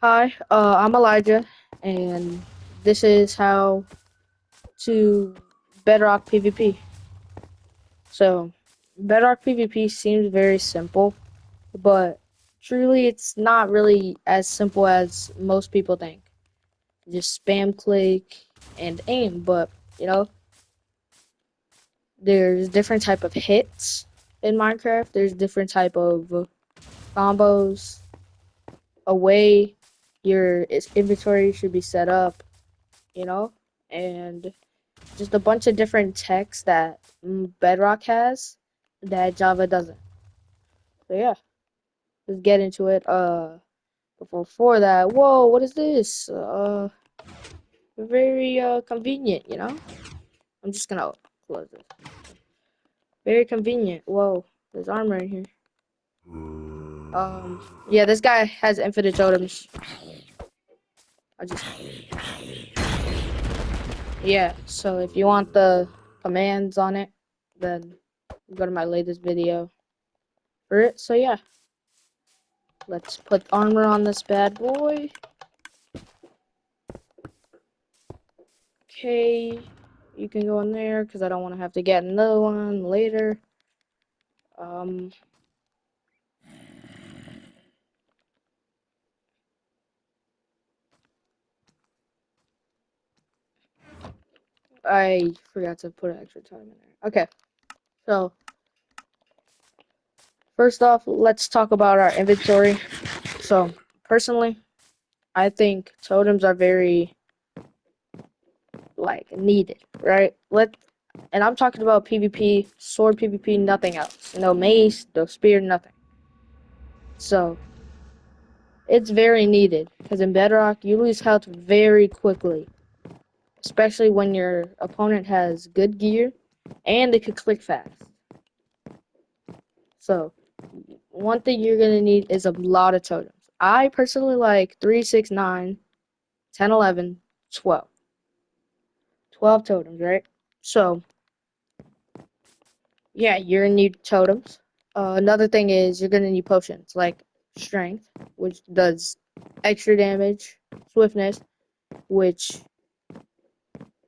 Hi, I'm Elijah, and this is how to bedrock PvP. So, bedrock PvP seems very simple, but truly it's not really as simple as most people think. Just spam click and aim, but you know, there's different type of hits in Minecraft. There's different type of combos, a way your inventory should be set up, you know, and just a bunch of different texts that Bedrock has that Java doesn't. So yeah, let's get into it. Before that, whoa, what is this? Very convenient, you know. I'm just gonna close this. Very convenient. Whoa, there's armor in here. Yeah, this guy has infinite totems. I just yeah. So if you want the commands on it, then go to my latest video for it. So yeah, let's put armor on this bad boy. Okay, you can go in there because I don't want to have to get another one later. Um, I forgot to put extra time in there. Okay, so first off, let's talk about our inventory. So personally, I think totems are very like needed, right? And I'm talking about PvP, sword PvP, nothing else. No mace, no spear, nothing. So it's very needed because in Bedrock you lose health very quickly, especially when your opponent has good gear and they could click fast. So, one thing you're gonna need is a lot of totems. I personally like 3, 6, 9, 10, 11, 12. 12 totems, right? So, yeah, you're gonna need totems. Another thing is you're gonna need potions like strength, which does extra damage, swiftness, which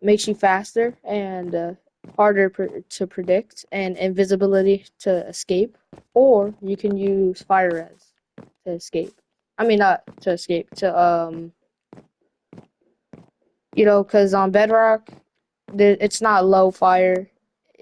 makes you faster and harder to predict, and invisibility to escape. Or you can use fire res to escape. I mean, not to escape, to because on Bedrock, it's not low fire.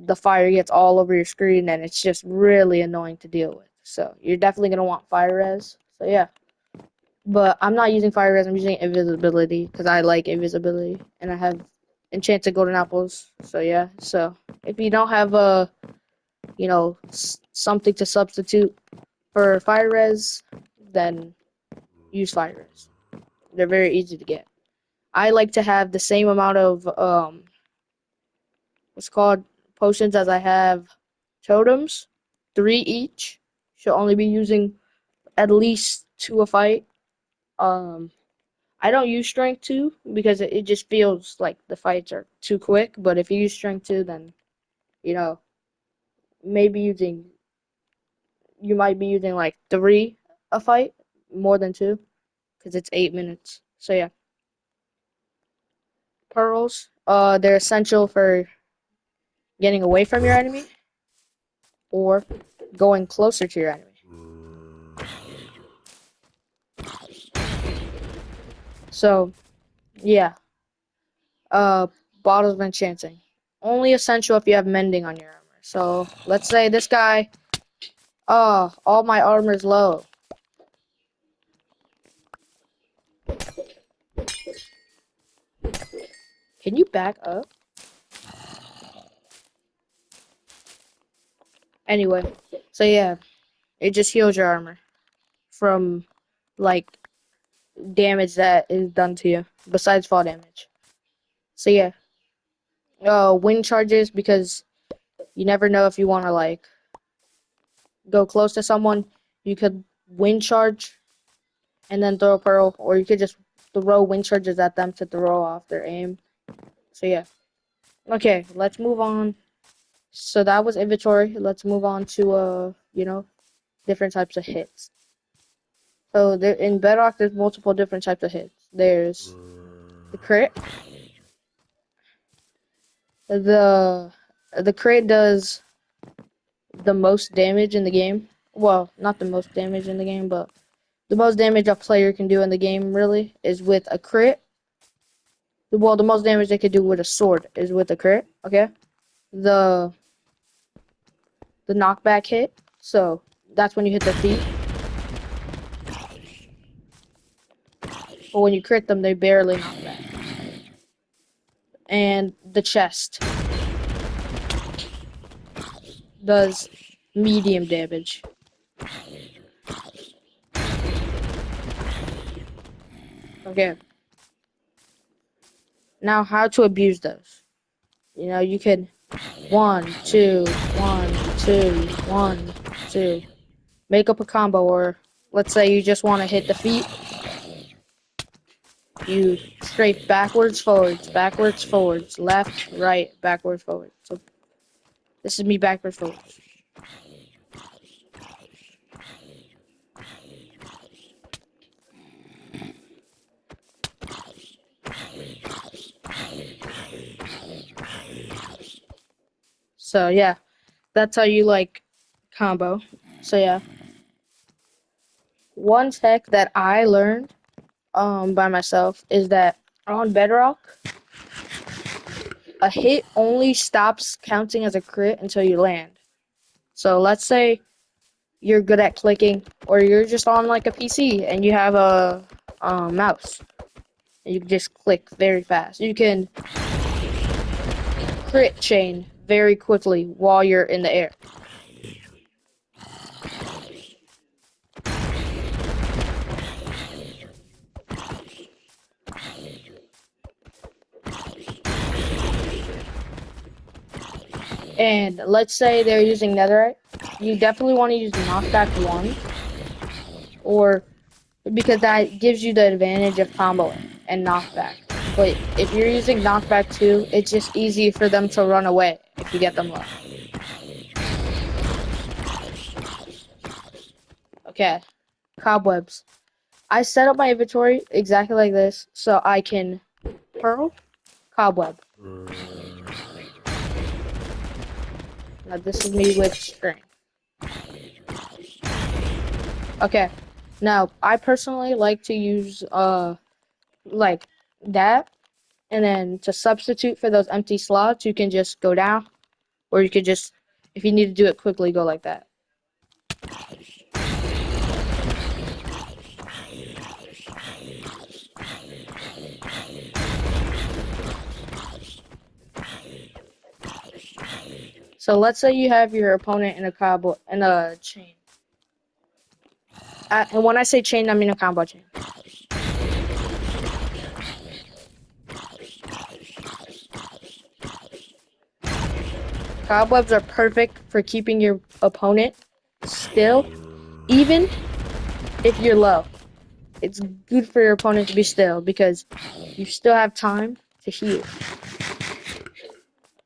The fire gets all over your screen, and it's just really annoying to deal with. So you're definitely gonna want fire res. So yeah, but I'm not using fire res. I'm using invisibility because I like invisibility, and I have enchanted golden apples. So yeah. So if you don't have something to substitute for fire res, then use fire res. They're very easy to get. I like to have the same amount of what's called potions as I have totems, three each. Should only be using at least two a fight. Um, I don't use strength two because it just feels like the fights are too quick. But if you use strength two, then you know maybe using you might be using like three a fight more than two because it's 8 minutes. So yeah, pearls. They're essential for getting away from your enemy or going closer to your enemy. So yeah, uh, bottles of enchanting. Only essential if you have mending on your armor. So let's say this guy, all my armor is low. Can you back up? Anyway, so yeah, it just heals your armor from like damage that is done to you besides fall damage. So yeah, wind charges because you never know if you want to like go close to someone. You could wind charge and then throw a pearl, or you could just throw wind charges at them to throw off their aim. So yeah. Okay, let's move on. So that was inventory. Let's move on to different types of hits. So there in bedrock, there's multiple different types of hits. There's the crit. The the crit does the most damage in the game. Well, not the most damage in the game, but the most damage a player can do in the game really is with a crit. Well, the most damage they could do with a sword is with a crit. Okay, the the knockback hit. So that's when you hit their feet. But when you crit them, they barely knock back. And the chest does medium damage. Okay. Now, how to abuse those? You know, you could 1, 2, 1, 2, 1, 2. Make up a combo, or let's say you just want to hit the feet. You strafe backwards, forwards, left, right, backwards, forwards. So this is me backwards, forwards. So yeah, that's how you like combo. So yeah, one tech that I learned by myself is that on bedrock, a hit only stops counting as a crit until you land. So let's say you're good at clicking, or you're just on like a PC and you have a mouse. And you can just click very fast. You can crit chain very quickly while you're in the air. And let's say they're using netherite. You definitely want to use knockback 1, or because that gives you the advantage of comboing and knockback. But if you're using knockback 2, it's just easy for them to run away if you get them low. Okay, cobwebs. I set up my inventory exactly like this so I can pearl, cobweb. Now this is me with string. Okay, now I personally like to use like that, and then to substitute for those empty slots, you can just go down, or you could just, if you need to do it quickly, go like that. So let's say you have your opponent in a combo in a chain. And when I say chain, I mean a combo chain. Cobwebs are perfect for keeping your opponent still, even if you're low. It's good for your opponent to be still because you still have time to heal.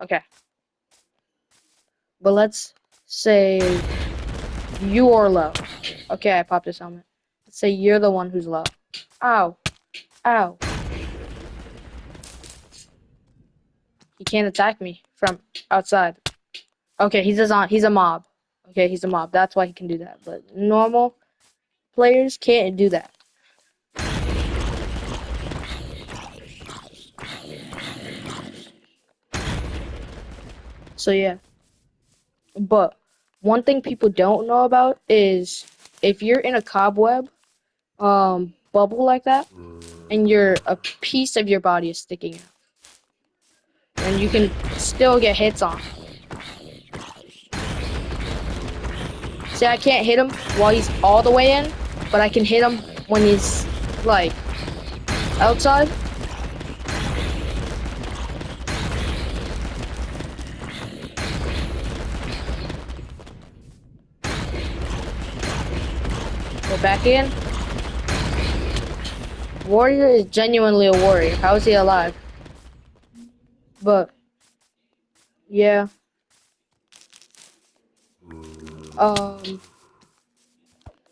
Okay. But let's say you're low. Okay, I popped this helmet. Let's say you're the one who's low. Ow. Ow. He can't attack me from outside. Okay, he's a mob. Okay, he's a mob. That's why he can do that. But normal players can't do that. So yeah. But one thing people don't know about is if you're in a cobweb bubble like that, and a piece of your body is sticking out, and you can still get hits on. See, I can't hit him while he's all the way in, but I can hit him when he's like outside. Go back in. Warrior is genuinely a warrior. How is he alive? But yeah. Um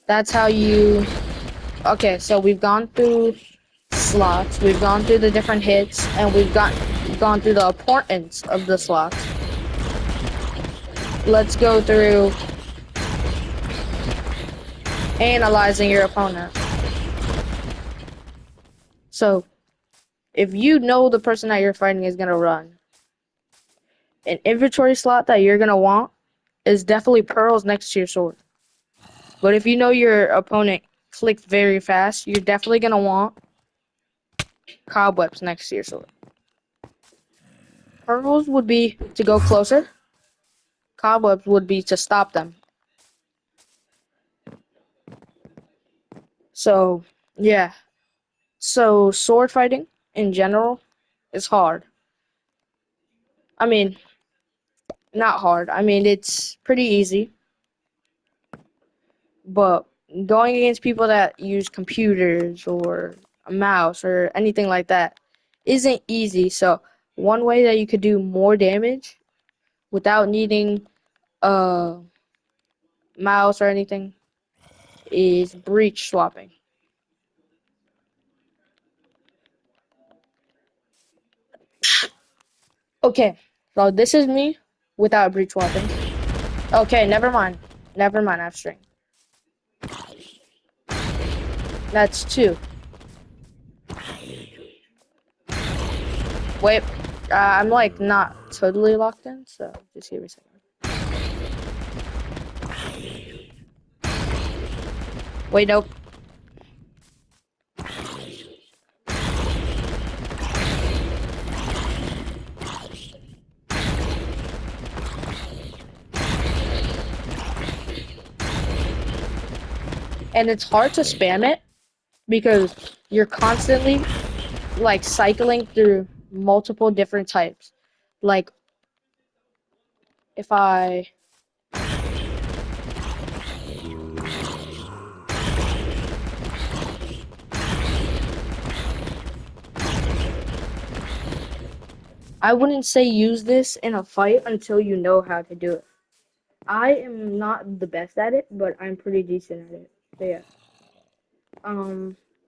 that's how you Okay, so we've gone through slots, we've gone through the different hits, and we've gone through the importance of the slots. Let's go through analyzing your opponent. So, if you know the person that you're fighting is gonna run, an inventory slot that you're gonna want is definitely pearls next to your sword. But if you know your opponent clicks very fast, you're definitely gonna want cobwebs next to your sword. Pearls would be to go closer. Cobwebs would be to stop them. So, yeah. So, sword fighting in general is hard. I mean, not hard. I mean, it's pretty easy. But going against people that use computers or a mouse or anything like that isn't easy. So, one way that you could do more damage without needing a mouse or anything is breach swapping. Okay, so this is me without breach swapping. Okay, never mind. Never mind, I have string. That's two. Wait, I'm like not totally locked in, so just give me a second. Wait, nope. And it's hard to spam it because you're constantly like cycling through multiple different types. Like if I wouldn't say use this in a fight until you know how to do it. I am not the best at it, but I'm pretty decent at it. So yeah.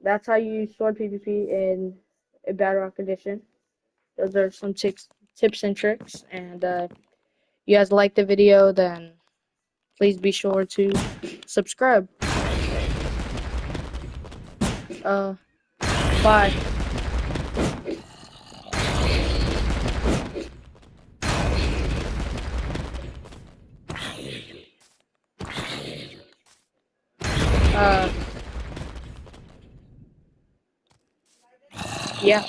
That's how you use sword PvP in a bedrock edition. Those are some tips and tricks. And you guys like the video, then please be sure to subscribe. Uh, bye. Uh, yeah.